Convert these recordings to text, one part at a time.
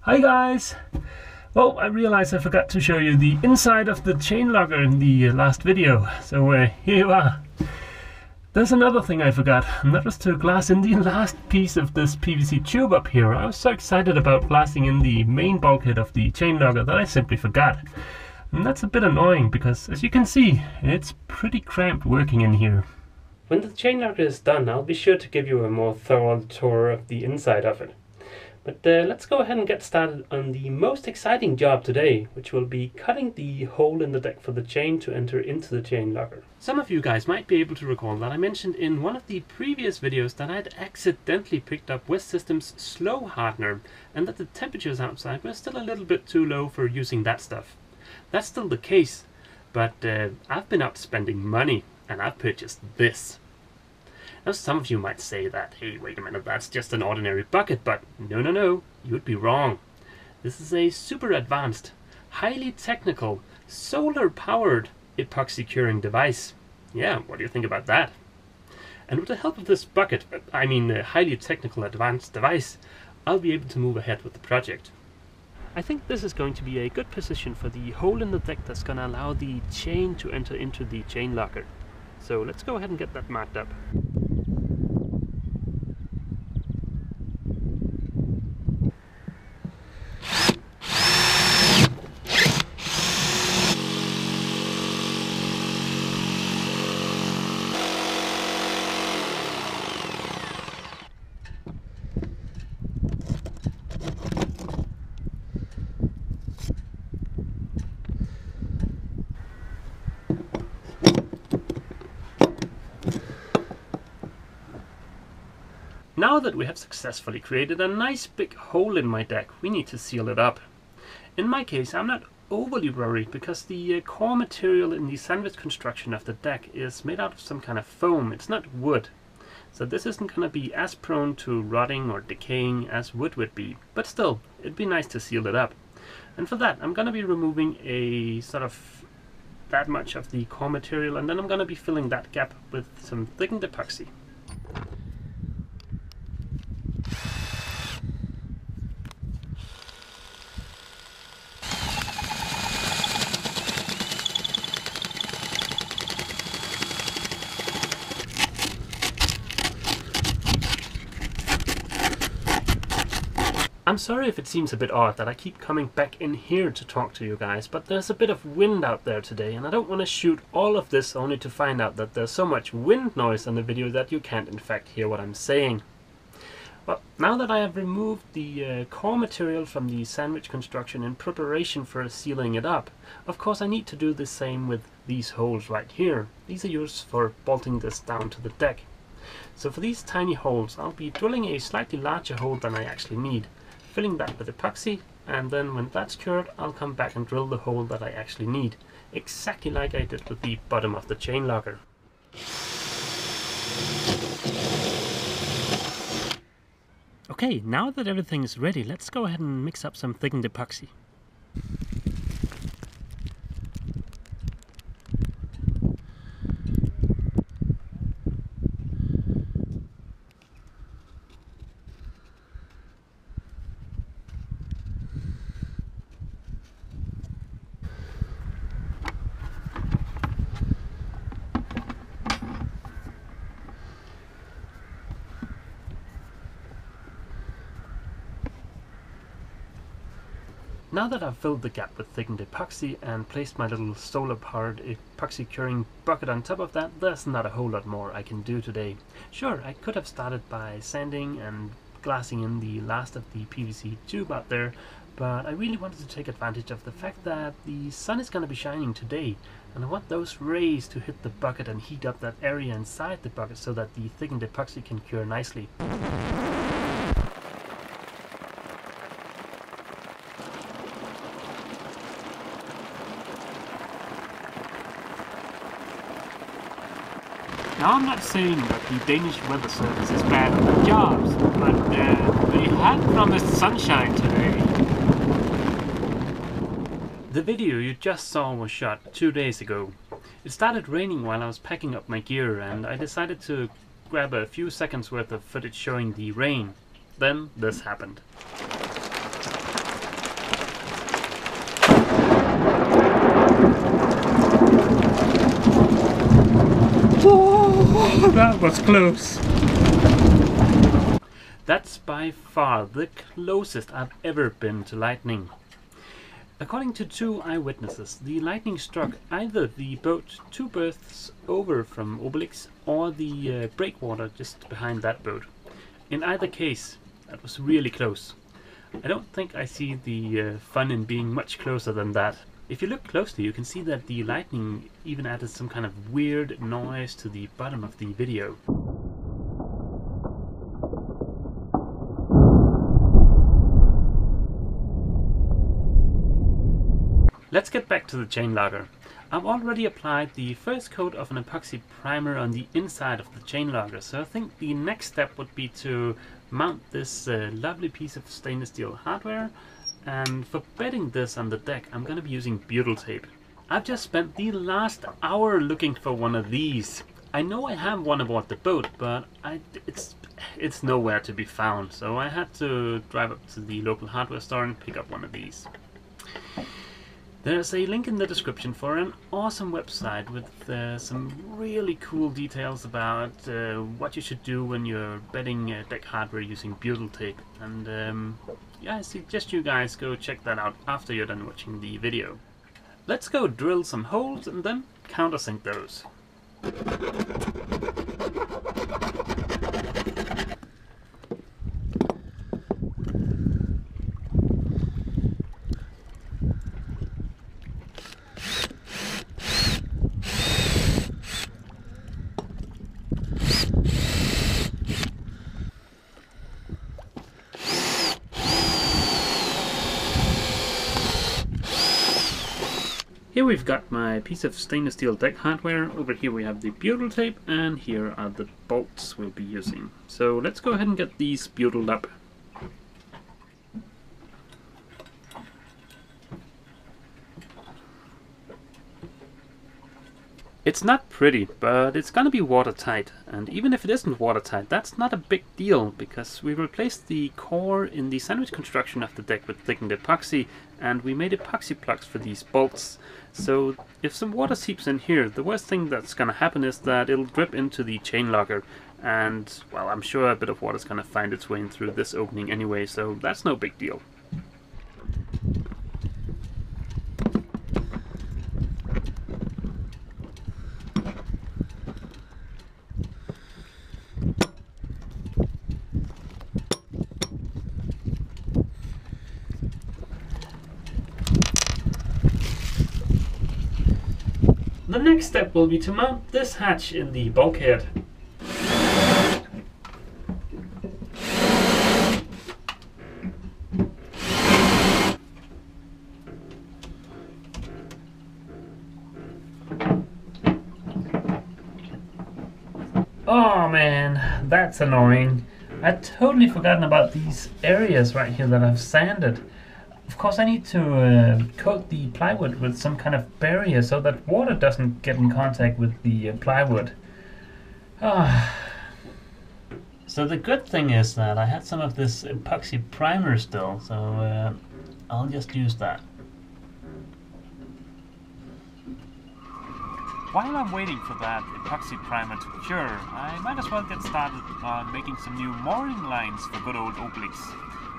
Hi guys! Well, I realized I forgot to show you the inside of the chain locker in the last video, so here you are. There's another thing I forgot, and that was to glass in the last piece of this PVC tube up here. I was so excited about glassing in the main bulkhead of the chain locker that I simply forgot. And that's a bit annoying because, as you can see, it's pretty cramped working in here. When the chain locker is done, I'll be sure to give you a more thorough tour of the inside of it. But let's go ahead and get started on the most exciting job today, which will be cutting the hole in the deck for the chain to enter into the chain locker. Some of you guys might be able to recall that I mentioned in one of the previous videos that I'd accidentally picked up West Systems slow hardener and that the temperatures outside were still a little bit too low for using that stuff. That's still the case, but I've been out spending money and I've purchased this. Now some of you might say that, hey, wait a minute, that's just an ordinary bucket, but no, you'd be wrong. This is a super advanced, highly technical, solar-powered epoxy curing device. Yeah, what do you think about that? And with the help of this bucket, a highly technical advanced device, I'll be able to move ahead with the project. I think this is going to be a good position for the hole in the deck that's going to allow the chain to enter into the chain locker. So let's go ahead and get that marked up. Now that we have successfully created a nice big hole in my deck, we need to seal it up. In my case, I'm not overly worried because the core material in the sandwich construction of the deck is made out of some kind of foam. It's not wood. So this isn't going to be as prone to rotting or decaying as wood would be. But still, it'd be nice to seal it up. And for that, I'm going to be removing a sort of that much of the core material, and then I'm going to be filling that gap with some thickened epoxy. I'm sorry if it seems a bit odd that I keep coming back in here to talk to you guys, but there's a bit of wind out there today and I don't want to shoot all of this only to find out that there's so much wind noise in the video that you can't in fact hear what I'm saying. Well, now that I have removed the core material from the sandwich construction in preparation for sealing it up, of course I need to do the same with these holes right here. These are used for bolting this down to the deck. So for these tiny holes, I'll be drilling a slightly larger hole than I actually need, filling that with epoxy, and then when that's cured, I'll come back and drill the hole that I actually need, exactly like I did with the bottom of the chain locker. Okay, now that everything is ready, let's go ahead and mix up some thickened epoxy. Now that I've filled the gap with thickened epoxy and placed my little solar-powered epoxy curing bucket on top of that, there's not a whole lot more I can do today. Sure, I could have started by sanding and glassing in the last of the PVC tube out there, but I really wanted to take advantage of the fact that the sun is going to be shining today, and I want those rays to hit the bucket and heat up that area inside the bucket so that the thickened epoxy can cure nicely. Now I'm not saying that the Danish weather service is bad at their jobs, but they had promised sunshine today. The video you just saw was shot 2 days ago. It started raining while I was packing up my gear and I decided to grab a few seconds worth of footage showing the rain. Then this happened. That was close. That's by far the closest I've ever been to lightning. According to 2 eyewitnesses, the lightning struck either the boat 2 berths over from Obelix or the breakwater just behind that boat. In either case, that was really close. I don't think I see the fun in being much closer than that. If you look closely, you can see that the lightning even added some kind of weird noise to the bottom of the video. Let's get back to the chain logger. I've already applied the first coat of an epoxy primer on the inside of the chain logger, so I think the next step would be to mount this lovely piece of stainless steel hardware. And for bedding this on the deck, I'm going to be using butyl tape. I've just spent the last hour looking for one of these. I know I have one aboard the boat, but it's nowhere to be found, so I had to drive up to the local hardware store and pick up one of these. There's a link in the description for an awesome website with some really cool details about what you should do when you're bedding deck hardware using butyl tape. And yeah, I suggest you guys go check that out after you're done watching the video. Let's go drill some holes and then countersink those. Here we've got my piece of stainless steel deck hardware, over here we have the butyl tape, and here are the bolts we'll be using. So let's go ahead and get these butyled up. It's not pretty, but it's gonna be watertight, and even if it isn't watertight, that's not a big deal, because we replaced the core in the sandwich construction of the deck with thickened epoxy, and we made epoxy plugs for these bolts. So if some water seeps in here, the worst thing that's gonna happen is that it'll drip into the chain logger, and well, I'm sure a bit of water's gonna find its way in through this opening anyway, so that's no big deal. The next step will be to mount this hatch in the bulkhead. Oh man, that's annoying. I'd totally forgotten about these areas right here that I've sanded. Of course I need to coat the plywood with some kind of barrier so that water doesn't get in contact with the plywood. So the good thing is that I had some of this epoxy primer still, so I'll just use that. While I'm waiting for that epoxy primer to cure, I might as well get started on making some new mooring lines for good old Obelix.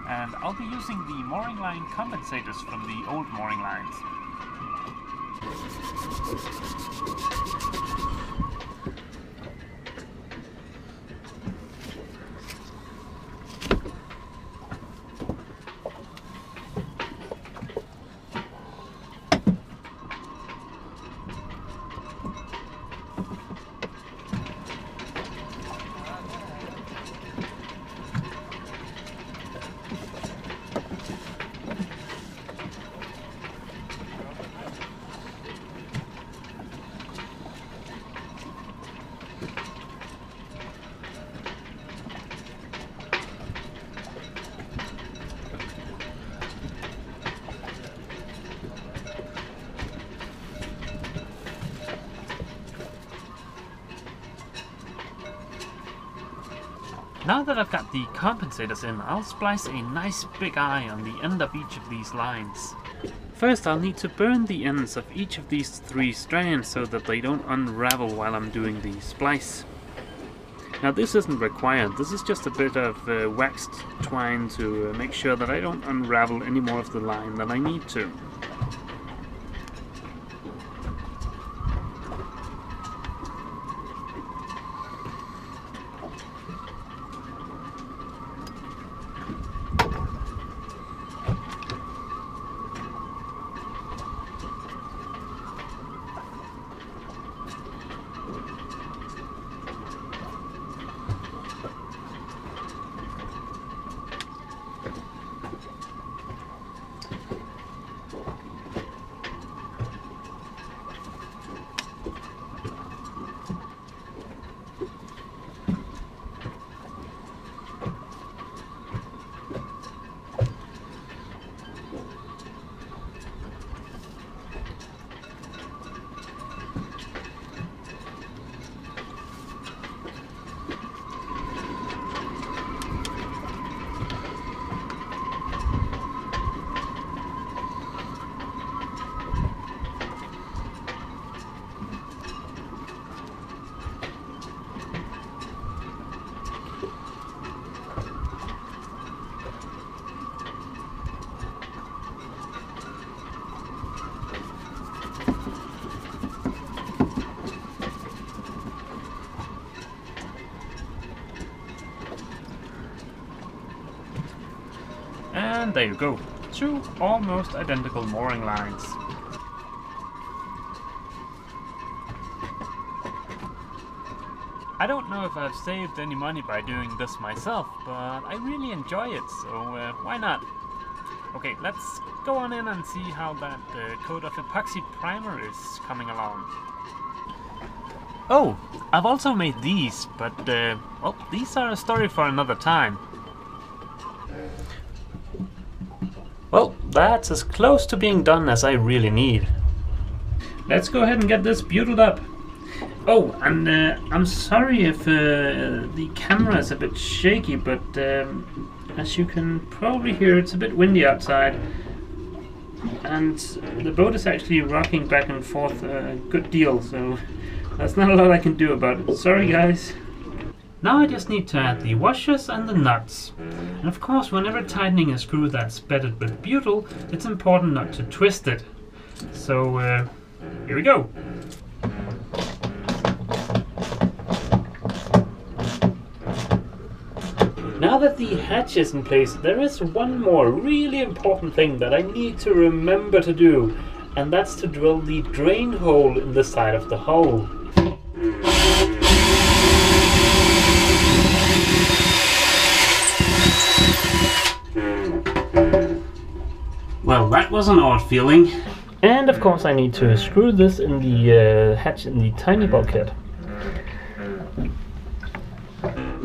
And I'll be using the mooring line compensators from the old mooring lines. Now that I've got the compensators in, I'll splice a nice big eye on the end of each of these lines. First I'll need to burn the ends of each of these 3 strands so that they don't unravel while I'm doing the splice. Now this isn't required, this is just a bit of waxed twine to make sure that I don't unravel any more of the line than I need to. And there you go, 2 almost identical mooring lines. I don't know if I've saved any money by doing this myself, but I really enjoy it, so why not? Okay, let's go on in and see how that coat of epoxy primer is coming along. Oh, I've also made these, but well, these are a story for another time. Well, that's as close to being done as I really need. Let's go ahead and get this beautified up. Oh, and I'm sorry if the camera is a bit shaky, but as you can probably hear, it's a bit windy outside. And the boat is actually rocking back and forth a good deal, so that's not a lot I can do about it. Sorry guys. Now I just need to add the washers and the nuts. And of course, whenever tightening a screw that's bedded with butyl, it's important not to twist it. So here we go. Now that the hatch is in place, there is one more really important thing that I need to remember to do, and that's to drill the drain hole in the side of the hull. Well, that was an odd feeling. And of course I need to screw this in the hatch in the tiny bulkhead.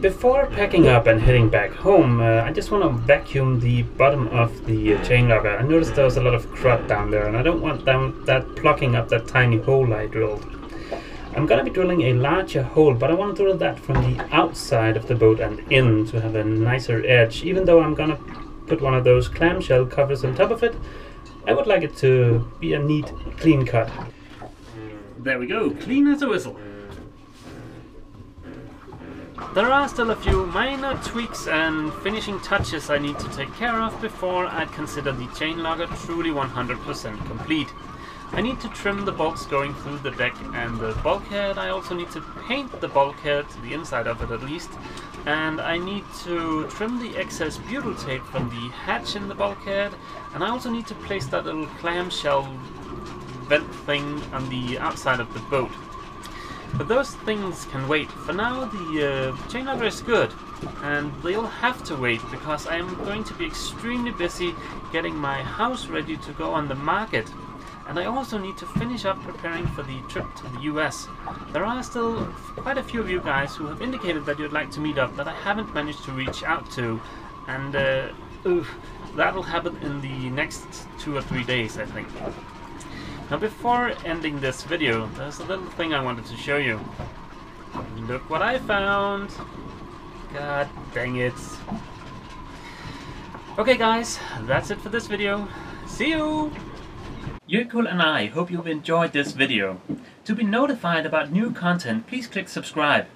Before packing up and heading back home, I just want to vacuum the bottom of the chain logger. I noticed there was a lot of crud down there and I don't want that plugging up that tiny hole I drilled. I'm going to be drilling a larger hole, but I want to drill that from the outside of the boat and in to have a nicer edge. Even though I'm going to put one of those clamshell covers on top of it, I would like it to be a neat, clean cut. There we go, clean as a whistle. There are still a few minor tweaks and finishing touches I need to take care of before I'd consider the chain logger truly 100% complete. I need to trim the bolts going through the deck and the bulkhead. I also need to paint the bulkhead, the inside of it at least, and I need to trim the excess butyl tape from the hatch in the bulkhead, and I also need to place that little clamshell vent thing on the outside of the boat. But those things can wait. For now, the chain logger is good, and they'll have to wait because I am going to be extremely busy getting my house ready to go on the market. And I also need to finish up preparing for the trip to the US. There are still quite a few of you guys who have indicated that you'd like to meet up that I haven't managed to reach out to, and that'll happen in the next 2 or 3 days, I think. Now before ending this video, there's a little thing I wanted to show you. Look what I found! God dang it. Okay guys, that's it for this video. See you! Jökull and I hope you've enjoyed this video. To be notified about new content, please click subscribe.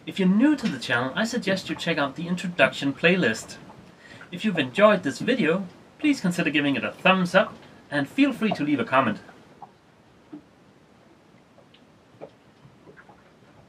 If you're new to the channel, I suggest you check out the introduction playlist. If you've enjoyed this video, please consider giving it a thumbs up and feel free to leave a comment.